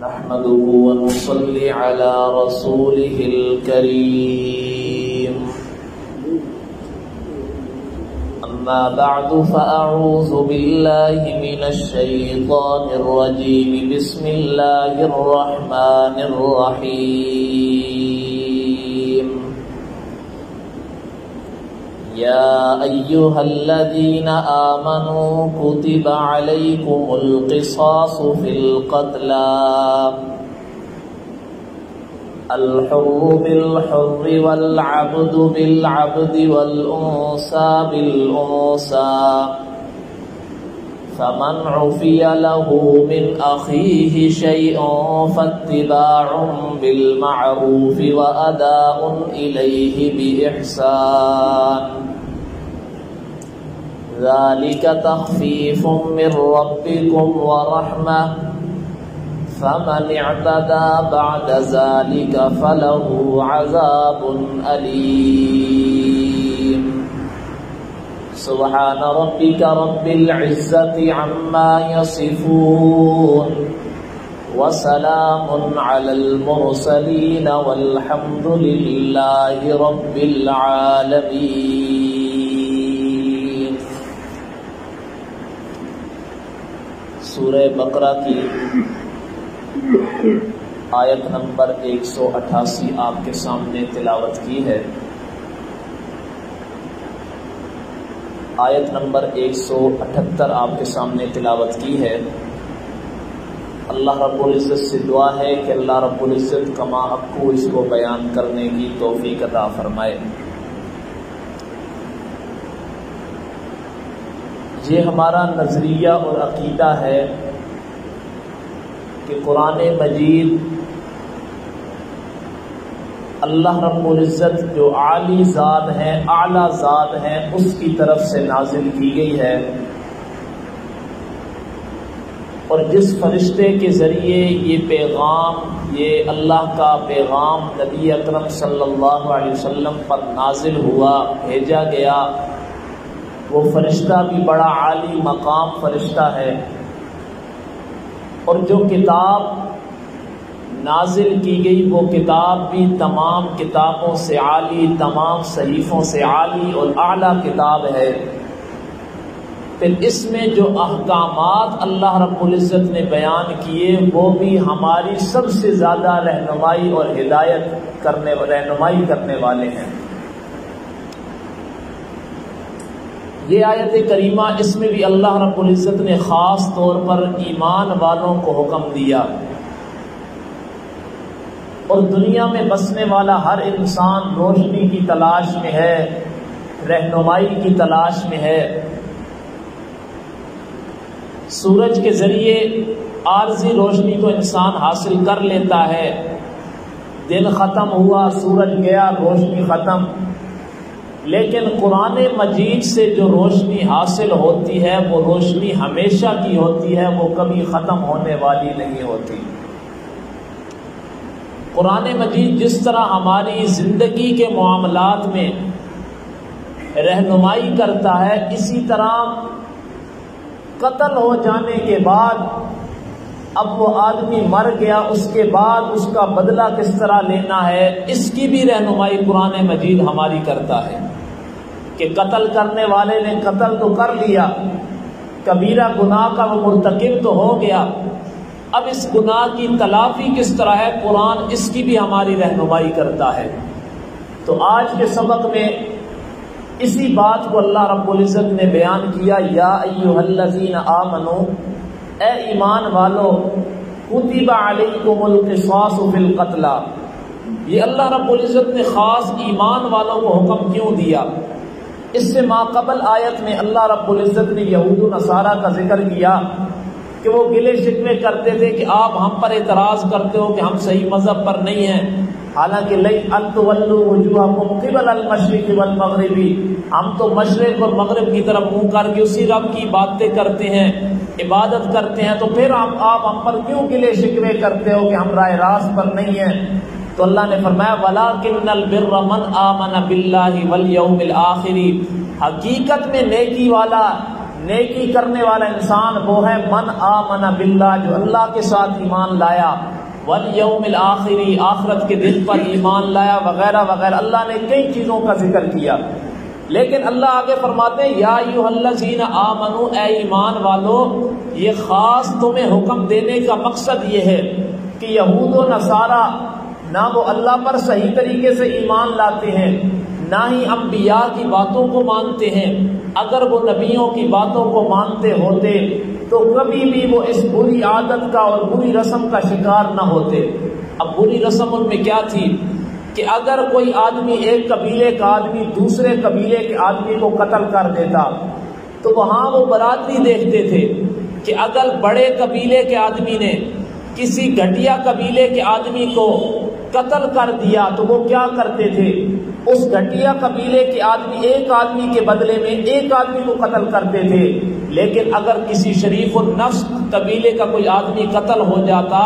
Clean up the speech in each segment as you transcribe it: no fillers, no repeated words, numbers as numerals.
نحمده ونصلي على رسوله الكريم أما بعد فأعوذ بالله من الشيطان الرجيم بسم الله الرحمن الرحيم يا أيها الذين آمنوا كتب عليكم القصاص في القتلى الحر بالحر والعبد بالعبد والأنثى بالأنثى فمن عفي له من أخيه شيء فاتباع بالمعروف وأداء إليه بإحسان ذلك تخفيف من ربكم ورحمة فمن اعتدى بعد ذلك فله عذاب أليم سبحان ربك رب العزة عما يصفون وسلام على المرسلين والحمد لله رب العالمين۔ سورہ بقرہ کی آیت نمبر 188 آپ کے سامنے تلاوت کی ہے۔ آیت نمبر 178 آپ کے سامنے تلاوت کی ہے۔ اللہ رب العزت سے دعا ہے کہ اللہ رب العزت کما حق کو اس کو بیان کرنے کی توفیق عطا فرمائے۔ یہ ہمارا نظریہ اور عقیدہ ہے کہ قرآن مجید اللہ رب العزت جو عالی ذات ہے، اعلیٰ ذات ہے، اس کی طرف سے نازل کی گئی ہے، اور جس فرشتے کے ذریعے یہ پیغام، یہ اللہ کا پیغام نبی اکرم صلی اللہ علیہ وسلم پر نازل ہوا، بھیجا گیا، وہ فرشتہ بھی بڑا عالی مقام فرشتہ ہے، اور جو کتاب نازل کی گئی وہ کتاب بھی تمام کتابوں سے عالی، تمام صحیفوں سے عالی اور اعلیٰ کتاب ہے۔ پھر اس میں جو احکامات اللہ رب العزت نے بیان کیے وہ بھی ہماری سب سے زیادہ رہنمائی اور رہنمائی کرنے والے ہیں۔ یہ آیت کریمہ، اس میں بھی اللہ رب العزت نے خاص طور پر ایمان والوں کو حکم دیا، اور دنیا میں بسنے والا ہر انسان روشنی کی تلاش میں ہے، رہنمائی کی تلاش میں ہے۔ سورج کے ذریعے عارضی روشنی کو انسان حاصل کر لیتا ہے، دن ختم ہوا، سورج گیا، روشنی ختم، لیکن قرآن مجید سے جو روشنی حاصل ہوتی ہے وہ روشنی ہمیشہ کی ہوتی ہے، وہ کبھی ختم ہونے والی نہیں ہوتی۔ قرآن مجید جس طرح ہماری زندگی کے معاملات میں رہنمائی کرتا ہے، اسی طرح قتل ہو جانے کے بعد، اب وہ آدمی مر گیا، اس کے بعد اس کا بدلہ کس طرح لینا ہے، اس کی بھی رہنمائی قرآن مجید ہماری کرتا ہے کہ قتل کرنے والے نے قتل تو کر لیا، کبیرہ گناہ کا وہ مرتکب تو ہو گیا، اب اس گناہ کی تلافی کس طرح ہے، قرآن اس کی بھی ہماری رہنمائی کرتا ہے۔ تو آج کے سبق میں اسی بات کو اللہ رب العزت نے بیان کیا، یا ایھا الذین آمنو، اے ایمان والو، کتب علیکم القصاص فی القتلی، یہ اللہ رب العزت نے خاص ایمان والوں کو حکم کیوں دیا؟ اس سے ماقبل آیت میں اللہ رب العزت نے یہود و نصارہ کا ذکر کیا کہ وہ گلے شکوے کرتے تھے کہ آپ ہم پر اعتراض کرتے ہو کہ ہم صحیح مذہب پر نہیں ہیں، حالانکہ لَن تُوَلُّوا وُجُوهَكُمْ قِبَلَ الْمَشْرِقِ وَالْمَغْرِبِ، ہم تو مشرق اور مغرب کی طرف منہ کر کے اسی رب کی باتیں کرتے ہیں، عبادت کرتے ہیں، تو پھر آپ ہم پر کیوں گلے شکوے کرتے ہو کہ ہم راہ راست پر نہیں ہیں؟ تو اللہ نے فرمایا وَلَٰكِنَّ الْبِرَّ مَنْ آمَنَ بِاللَّهِ وَالْيَوْمِ الْآخِرِ، حقیقت میں نیکی والا نیکی کرنے والا انسان وہ ہے من آمن باللہ، جو اللہ کے ساتھ ایمان لایا، والیوم الآخری، آخرت کے دن پر ایمان لایا، وغیرہ وغیرہ۔ اللہ نے کئی چیزوں کا ذکر کیا، لیکن اللہ آگے فرماتے ہیں یا ایھا الذین آمنو، اے ایمان والو، یہ خاص تمہیں حکم دینے کا مقصد یہ ہے کہ یہود و نصارہ نہ وہ اللہ پر صحیح طریقے سے ایمان لاتے ہیں، نہ ہی انبیاء کی باتوں کو مانتے ہیں۔ اگر وہ نبیوں کی باتوں کو مانتے ہوتے تو کبھی بھی وہ اس بری عادت کا اور بری رسم کا شکار نہ ہوتے۔ اب بری رسم ان میں کیا تھی کہ اگر کوئی آدمی، ایک قبیلے کا آدمی دوسرے قبیلے کے آدمی کو قتل کر دیتا تو وہاں وہ برادری دیکھتے تھے کہ اگر بڑے قبیلے کے آدمی نے کسی گھٹیا قبیلے کے آدمی کو قتل کر دیا تو وہ کیا کرتے تھے، اس گھٹیا قبیلے کے آدمی ایک آدمی کے بدلے میں ایک آدمی کو قتل کرتے تھے۔ لیکن اگر کسی شریف النفس قبیلے کا کوئی آدمی قتل ہو جاتا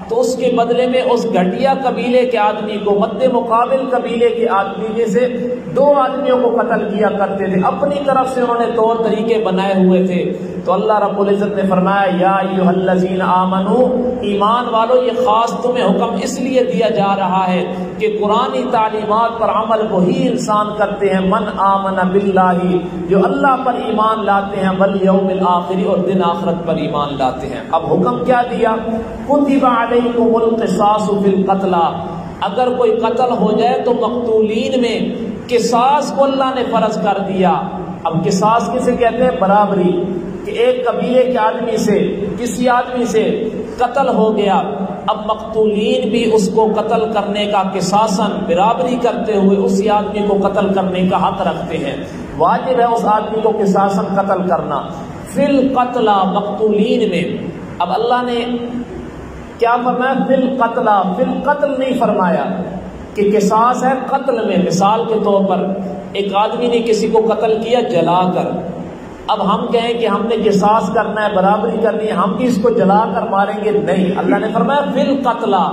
تو اس کے بدلے میں اس گھٹیا قبیلے کے آدمی کو مد مقابل قبیلے کے آدمی میں سے دو آدمیوں کو قتل کیا کرتے تھے۔ اپنی طرف سے انہوں نے طور طریقے بنائے ہوئے تھے۔ تو اللہ رب العزت نے فرمایا یا ایھا الذین آمنو، ایمان والو، یہ خاص تمہیں حکم اس لیے دیا جا رہا ہے کہ قرآنی تعلیمات پر عمل وہی انسان کرتے ہیں من آمن باللہ، جو اللہ پر ایمان لاتے ہیں، والیوم الآخر، اور دن آخرت پر ایمان لاتے ہیں۔ اب حکم کیا دیا، کتب علیکم القصاص فی القتلی، اگر کوئی قتل ہو جائے تو مقتولین میں قصاص کو اللہ نے فرض کر دیا۔ اب قصاص کسے کہتے ہیں، برابری، کہ ایک قبیلے کے آدمی سے کسی آدمی سے قتل ہو گیا، اب مقتولین بھی اس کو قتل کرنے کا قصاصاً برابری کرتے ہوئے اسی آدمی کو قتل کرنے کا حق رکھتے ہیں۔ واجب ہے اس آدمی کو قصاصاً قتل کرنا۔ فی القتلی، مقتولین میں۔ اب اللہ نے کیا فرمایا، فی القتلی، فی القتل نہیں فرمایا کہ قصاص ہے قتل میں۔ مثال کے طور پر ایک آدمی نے کسی کو قتل کیا جلا کر، اب ہم کہیں کہ ہم نے قصاص کرنا ہے، برابری کرنی ہے، ہم بھی اس کو جلا کر ماریں گے، نہیں۔ اللہ نے فرمایا فی القتلی،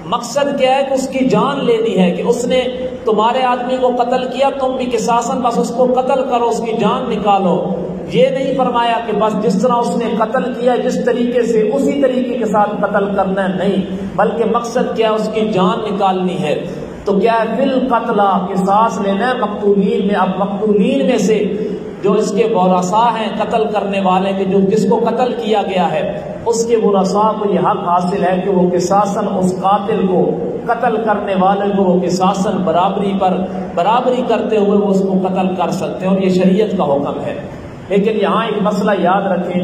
مقصد کیا ہے کہ اس کی جان لینی ہے، کہ اس نے تمہارے آدمی کو قتل کیا، تم بھی قصاصاً بس اس کو قتل کرو، اس کی جان نکالو۔ یہ نہیں فرمایا کہ بس جس طرح اس نے قتل کیا جس طریقے سے اسی طریقے کے ساتھ قتل کرنا ہے، نہیں، بلکہ مقصد کیا ہے، اس کی جان نکالنی ہے۔ تو کیا ہے، فی القتلی، قصاص لینا ہے مقتولین میں۔ اب مقتولین میں سے جو اس کے ورثاء ہیں، قتل کرنے والے کے، جو جس کو قتل کیا گیا ہے، اس کے ورثاء کو یہ حق حاصل ہے کہ وہ قصاصاً اس قاتل کو، قتل کرنے والے کو وہ قصاصاً برابری کرتے ہوئے وہ اس کو قتل کر سکتے ہیں، اور یہ شریعت کا حکم ہے۔ لیکن یہاں ایک مسئلہ یاد رکھیں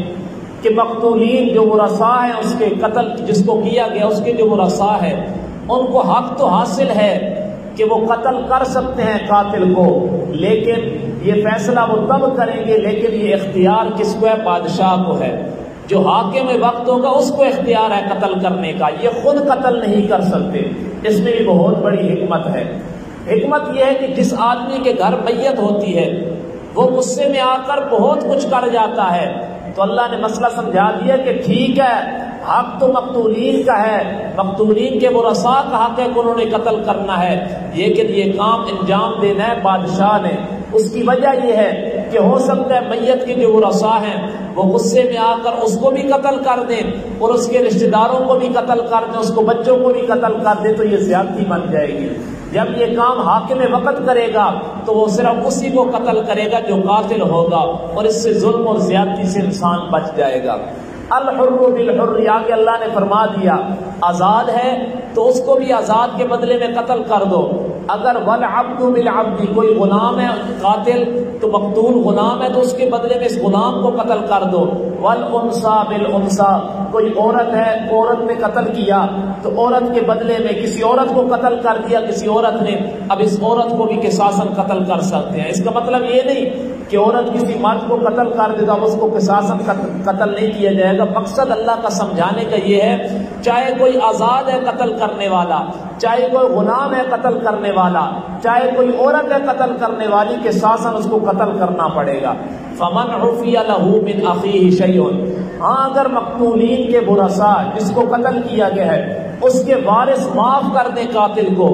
کہ مقتولین جو ورثاء ہیں، اس کے قتل جس کو کیا گیا اس کے جو ورثاء ہیں، ان کو حق تو حاصل ہے کہ وہ قتل کر سکتے ہیں قاتل کو، لیکن یہ فیصلہ وہ تب کریں گے، لیکن یہ اختیار کس کو ہے، بادشاہ کو ہے۔ جو حاکم وقت ہوگا اس کو اختیار ہے قتل کرنے کا، یہ خود قتل نہیں کر سکتے۔ اس میں بھی بہت بڑی حکمت ہے۔ حکمت یہ ہے کہ جس آدمی کے گھر میت ہوتی ہے وہ غصے میں آ کر بہت کچھ کر جاتا ہے، تو اللہ نے مسئلہ سمجھا دیا کہ ٹھیک ہے، حق تو مقتولین کا ہے، مقتولین کے ورثاء کا حق ہے کہ انہوں نے قتل کرنا ہے، لیکن یہ کام انجام دینا ہے بادشاہ نے۔ اس کی وجہ یہ ہے کہ ہو سکتا ہے میت کے جو ورثاء ہیں وہ غصے میں آ کر اس کو بھی قتل کر دیں، اور اس کے رشتہ داروں کو بھی قتل کر دیں، اس کو بچوں کو بھی قتل کر دیں، تو یہ زیادتی بن جائے گی۔ جب یہ کام حاکم وقت کرے گا تو وہ صرف اسی کو قتل کرے گا جو قاتل ہوگا، اور اس سے ظلم اور زیادتی سے انسان بچ جائے گا۔ الحر بالحر، آگے اللہ نے فرما دیا آزاد ہے تو اس کو بھی آزاد کے بدلے میں قتل کر دو۔ اگر والعبد بالعبد، کوئی غلام ہے قاتل تو مقتول غلام ہے تو اس کے بدلے میں اس غلام کو قتل کر دو۔ والانثى بالانثى، کوئی عورت ہے، عورت نے قتل کیا تو عورت کے بدلے میں کسی عورت کو قتل کر دیا کسی عورت نے، اب اس عورت کو بھی قصاصاً قتل کر سکتے ہیں۔ اس کا مطلب یہ نہیں کہ عورت کسی مرد کو قتل کر دے تو اب اس کو قصاصاً قتل نہیں کیا جائے گا۔ مقصد اللہ کا سمجھانے کا یہ ہے، چاہے کوئی آزاد ہے قتل کرنے والا، چاہے کوئی غلام ہے قتل کرنے والا، چاہے کوئی عورت ہے قتل کرنے والی، قصاصاً اس کو قتل کرنا پڑے گا۔ فمن عفی لہ من اخیہ شیء، ہاں اگر مقتولین کے ورثاء جس کو قتل کیا گیا ہے اس کے وارث معاف کر دیں قاتل کو،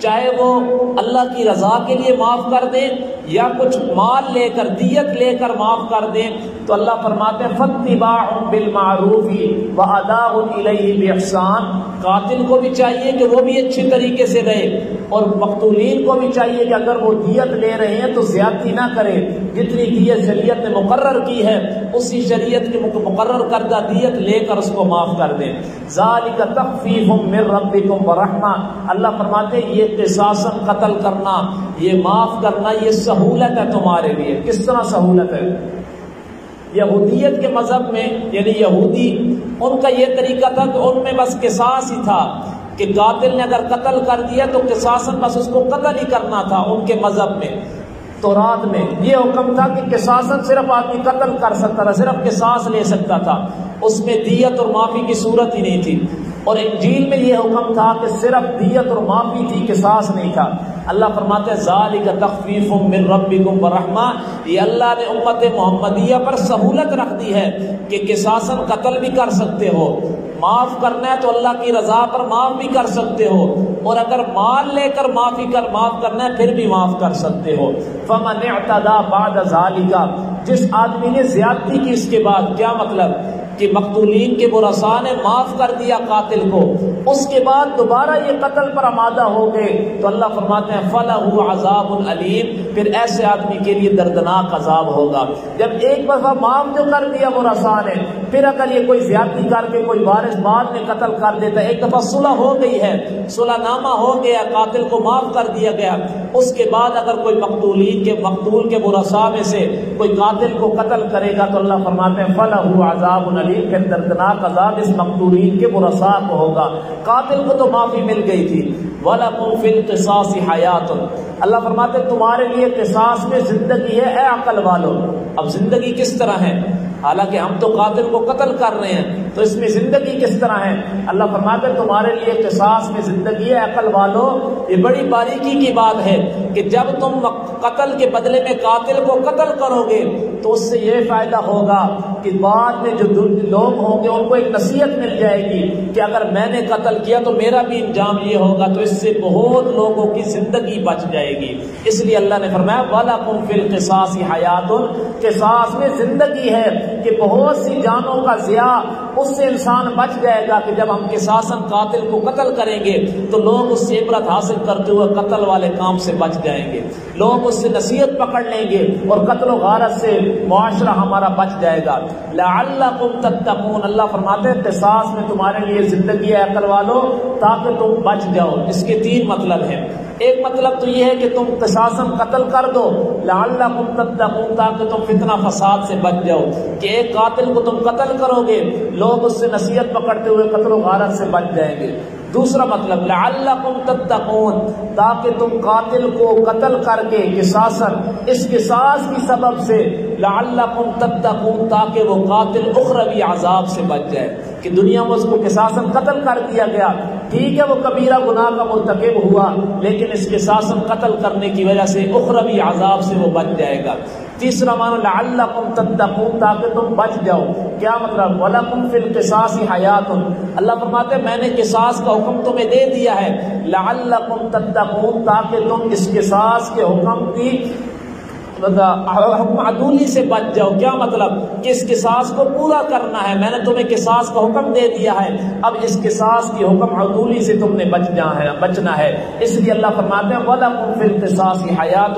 چاہے وہ اللہ کی رضا کے لیے معاف کر دیں یا کچھ مال لے کر دیت لے کر معاف کر دیں، تو اللہ فرماتے ہیں فاتباع بالمعروف واداء الیہ باحسان۔ قاتل کو بھی چاہیے کہ وہ بھی اچھی طریقے سے رہے، اور مقتولین کو بھی چاہیے کہ اگر وہ دیت لے رہے ہیں تو زیادتی نہ کرے، جتنی دیت شریعت نے مقرر کی ہے اسی شریعت کی مقرر کردہ دیت لے کر اس کو معاف کر دیں۔ ذالک تخفیف من ربکم ورحمہ، اللہ فرماتے ہیں یہ قصاصاً قتل کرنا، یہ معاف کرنا، یہ سہولت ہے تمہارے لیے۔ کس طرح سہولت ہے؟ یہودیت کے مذہب میں، یعنی یہودی، ان کا یہ طریقہ تھا کہ ان میں بس قصاص ہی تھا کہ قاتل نے اگر قتل کر دیا تو قصاصاً بس اس کو قتل ہی کرنا تھا۔ ان کے مذہب میں، تورات میں یہ حکم تھا کہ قصاصاً صرف آدمی قتل کر سکتا تھا، صرف قصاص لے سکتا تھا، اس میں دیت اور معافی کی صورت ہی نہیں تھی۔ اور انجیل میں یہ حکم تھا کہ صرف دیت اور معافی تھی، قصاص نہیں تھا۔ اللہ فرماتے ہیں ذالک تخفیف من ربکم ورحمہ، یہ اللہ نے امت محمدیہ پر سہولت رکھ دی ہے کہ قصاصاً قتل بھی کر سکتے ہو، معاف کرنا ہے تو اللہ کی رضا پر معاف بھی کر سکتے ہو، اور اگر مال لے کر معاف کرنا ہے پھر بھی معاف کر سکتے ہو۔ فمن اعتدی بعد ذالک، جس آدمی نے زیادتی کی اس کے بعد، کیا مطلب کہ مقتولین کے ورثاء نے معاف کر دیا قاتل کو، اس کے بعد دوبارہ یہ قتل پر آمادہ ہو گئے، تو اللہ فرماتے ہیں فَلَهُ عَذَابٌ عَلِيمٌ، پھر ایسے آدمی کے لیے دردناک عذاب ہوگا۔ جب ایک دفعہ معاف جو کر دیا ورثاء نے، پھر اگر یہ کوئی زیادتی کر کے کوئی وارث بعد میں قتل کر دیتا ہے، ایک دفعہ صلح ہو گئی ہے، صلح نامہ ہو گیا، قاتل کو معاف کر دیا گیا، اس کے بعد اگر کوئی مقتول کے ورثاء میں سے کوئی قاتل کو قتل کرے گا تو اللہ فرماتے ہیں فَلَهُ عَذَابٌ عَلِيمٌ، پھر دردناک عذاب اس مقتولین کے ورثاء کو ہوگا۔ قاتل کو تو معافی مل گئی تھی۔ وَلَكُمْ فِي الْقِصَاصِ حَيَاةٌ، اللہ فرماتے ہیں تمہارے لیے قصاص میں زندگی ہے اے عقل والو۔ اب زندگی کس طرح ہے؟ حالانکہ ہم تو قاتل کو قتل کر رہے ہیں، تو اس میں زندگی کس طرح ہے؟ اللہ فرماتے ہیں تمہارے لیے قصاص میں زندگی ہے عقل والو۔ یہ بڑی باریکی کی بات ہے کہ جب تم قتل کے بدلے میں قاتل کو قتل کرو گے تو اس سے یہ فائدہ ہوگا کہ بعد میں جو لوگ ہوں گے ان کو ایک نصیحت مل جائے گی کہ اگر میں نے قتل کیا تو میرا بھی انجام یہ ہوگا، تو اس سے بہت لوگوں کی زندگی بچ جائے گی۔ اس لیے اللہ نے فرمایا وَلَكُمْ فِي الْقِصَاصِ حَيَاةٌ، قصاص میں زندگی ہے کہ بہت سی جانوں کا ضیاع اس سے انسان بچ جائے گا کہ جب ہم قصاصاً قاتل کو قتل کریں گے تو لوگ اس سے عبرت حاصل کرتے ہوئے قتل والے کام سے بچ جائیں گے، لوگ اس سے نصیحت پکڑ لیں گے اور قتل و غارت سے معاشرہ ہمارا بچ جائے گا۔ لعلکم تتقون، اللہ فرماتے ہیں قصاص میں تمہارے لیے زندگی ہے عقل والو تاکہ تم بچ جاؤ۔ اس کے تین مطلب ہیں۔ ایک مطلب تو یہ ہے کہ تم قصاصاً قتل کر دو، لعلکم تتقون، تاکہ تم فتنہ فساد سے بچ جاؤ، کہ ایک قاتل کو تم قتل کرو گے لوگ اس سے نصیحت پکڑتے ہوئے قتل و غارت سے بچ جائیں گے۔ دوسرا مطلب لعلکم تتقون، تاکہ تم قاتل کو قتل کر کے قصاصاً اس قصاص کی سبب سے لعلکم تتقون، تاکہ وہ قاتل اخروی عذاب سے بچ جائے کہ دنیا میں اس کو قصاصاً قتل کر دیا گیا، ٹھیک ہے وہ کبیرہ گناہ کا مرتکب ہوا لیکن اس قصاصاً قتل کرنے کی وجہ سے اخروی عذاب سے وہ بچ جائے گا۔ تیسرا معنی لعلکم تتقون، تاکہ تم بچ جاؤ۔ کیا مطلب؟ وَلَكُمْ فِي الْقِصَاصِ حَيَاةٌ، اللہ فرماتے ہیں میں نے قصاص کا حکم تمہیں دے دیا ہے، لعلکم تتقون، تاکہ تم اس قصاص کے حکم کی حکم عدولی سے بچ جاؤ۔ کیا مطلب؟ کہ اس قصاص کو پورا کرنا ہے، میں نے تمہیں قصاص کا حکم دے دیا ہے، اب اس قصاص کی حکم عدولی سے تم نے بچنا ہے۔ اس لیے اللہ فرماتے ہیں وَلَكُمْ فِي الْقِصَاصِ حَيَاةٌ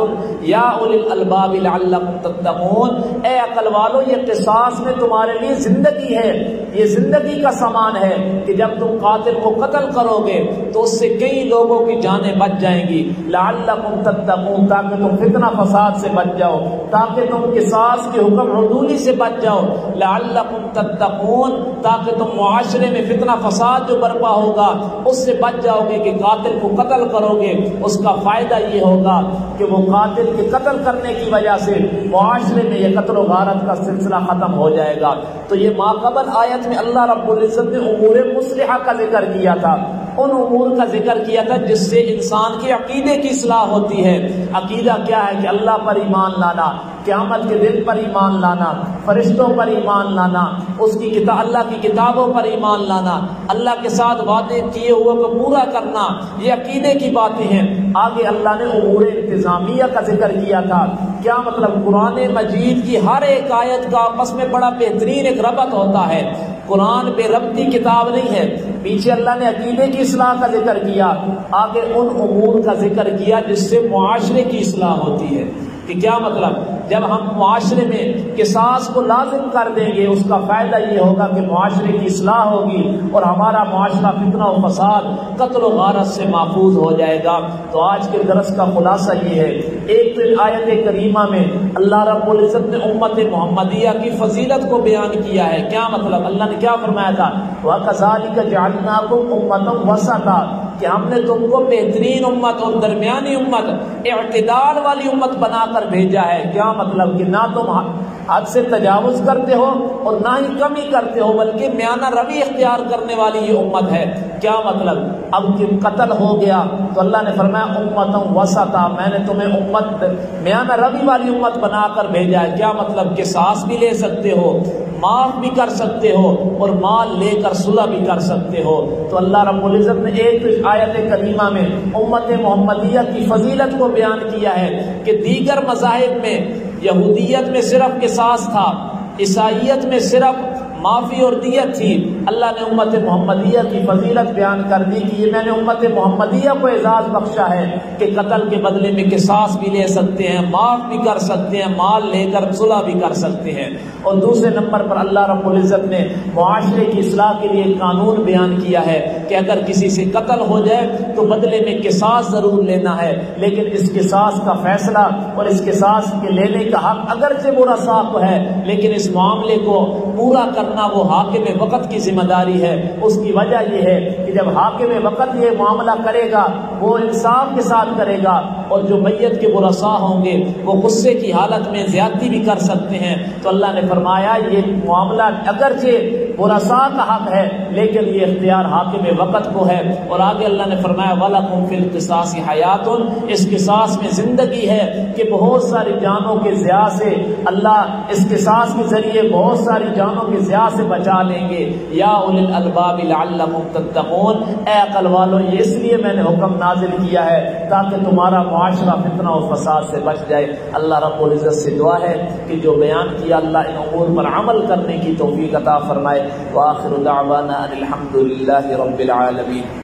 يَا أُولِي الْأَلْبَابِ لَعَلَّكُمْ تَتَّقُونَ، اے عقل والو یہ قصاص میں تمہارے لیے زندگی ہے، یہ زندگی کا سامان ہے کہ جب تم قاتل کو قتل کرو گے تو اس سے کئی لوگوں کی جانیں بچ جائیں گی۔ لَعَلَّكُمْ تَتَّقُونَ، تاکہ تم فتنہ فساد سے بچ جاؤ، تاکہ تم قصاص کے حکم عدولی سے بچ جاؤ۔ لعلکم تتقون، تاکہ تم معاشرے میں فتنہ فساد جو برپا ہوگا اس سے بچ جاؤ گے کہ قاتل کو قتل کرو گے، اس کا فائدہ یہ ہوگا کہ وہ قاتل کے قتل کرنے کی وجہ سے معاشرے میں یہ قتل و غارت کا سلسلہ ختم ہو جائے گا۔ تو یہ ماقبل آیت میں اللہ رب العزت نے امور مصلحہ کا ذکر کیا تھا، ان امور کا ذکر کیا تھا جس سے انسان کے عقیدے کی اصلاح ہوتی ہے۔ عقیدہ کیا ہے؟ کہ اللہ پر ایمان لانا، قیامت کے دن پر ایمان لانا، فرشتوں پر ایمان لانا، اس کی اللہ کی کتابوں پر ایمان لانا، اللہ کے ساتھ وعدے کیے ہوئے کو پورا کرنا، یہ عقیدے کی باتیں ہیں۔ آگے اللہ نے امور انتظامیہ کا ذکر کیا تھا۔ کیا مطلب؟ قرآن مجید کی ہر ایک آیت کا آپس میں بڑا بہترین ایک ربط ہوتا ہے۔ قرآن بے ربطی کتاب نہیں ہے۔ پیچھے اللہ نے عقیدے کی اصلاح کا ذکر کیا، آگے ان امور کا ذکر کیا جس سے معاشرے کی اصلاح ہوتی ہے۔ کہ کیا مطلب؟ جب ہم معاشرے میں قصاص کو لازم کر دیں گے، اس کا فائدہ یہ ہوگا کہ معاشرے کی اصلاح ہوگی اور ہمارا معاشرہ فتنہ و فساد، قتل و غارت سے محفوظ ہو جائے گا۔ تو آج کے درس کا خلاصہ یہ ہے، ایک تو آیت کریمہ میں اللہ رب العزت نے امت محمدیہ کی فضیلت کو بیان کیا ہے۔ کیا مطلب؟ اللہ نے کیا فرمایا تھا؟ وَكَذَلِكَ جَعَلْنَاكُمْ أُمَّةً وَسَطًا، کہ ہم نے تم کو بہترین امت اور درمیانی امت، اعتدال والی امت بنا کر بھیجا ہے۔ کیا مطلب؟ کہ نہ تم حد سے تجاوز کرتے ہو اور نہ ہی کمی کرتے ہو، بلکہ میانہ روی اختیار کرنے والی یہ امت ہے۔ کیا مطلب؟ اب کہ قتل ہو گیا تو اللہ نے فرمایا امتً وسطا، میں نے تمہیں امت میانہ روی والی امت بنا کر بھیجا ہے۔ کیا مطلب؟ قصاص بھی لے سکتے ہو، معاف بھی کر سکتے ہو اور مال لے کر صلح بھی کر سکتے ہو۔ تو اللہ رب العزت نے ایک آیت کریمہ میں امت محمدیہ کی فضیلت کو بیان کیا ہے کہ دیگر مذاہب میں یہودیت میں صرف قصاص تھا، عیسائیت میں صرف معافی اور دیت تھی، اللہ نے امت محمدیہ کی فضیلت بیان کر دی کہ یہ میں نے امت محمدیہ کو اعزاز بخشا ہے کہ قتل کے بدلے میں قصاص بھی لے سکتے ہیں، معاف بھی کر سکتے ہیں، مال لے کر صلح بھی کر سکتے ہیں۔ اور دوسرے نمبر پر اللہ رب العزت نے معاشرے کی اصلاح کے لیے قانون بیان کیا ہے کہ اگر کسی سے قتل ہو جائے تو بدلے میں قصاص ضرور لینا ہے، لیکن اس قصاص کا فیصلہ اور اس قصاص کے لینے کا حق اگرچہ ورثاء کو ہے، لیکن اس معاملے کو پورا کرنا وہ حاکم وقت کی ذمہ داری ہے۔ اس کی وجہ یہ ہے کہ جب حاکم وقت یہ معاملہ کرے گا وہ انصاف کے ساتھ کرے گا، اور جو میت کے ورثاء ہوں گے وہ غصے کی حالت میں زیادتی بھی کر سکتے ہیں۔ تو اللہ نے فرمایا یہ معاملہ اگرچہ ورثاء کا حق ہے لیکن یہ اختیار حاکم وقت کو ہے۔ اور آگے اللہ نے فرمایا وَلَكُمْ فِي الْقِصَاصِ حَيَاتٌ، اس قصاص میں زندگی ہے کہ بہت ساری جانوں کے ضیاع سے اللہ اس قصاص کے ذریعے بہت ساری جانوں کے ضیاع سے بچا لیں گے۔ یا اولی الالباب لعلکم تتقون، اے عقل والو یہ اس لیے میں نے حکم نازل کیا ہے تاکہ تمہارا معاشرہ فتنہ و فساد سے بچ جائے۔ اللہ رب العزت سے دعا ہے کہ جو بیان کیا اللہ ان امور پر عمل کرنے کی توفیق عطا فرمائے۔ وآخر دعوانا ان الحمد للہ رب العالمین۔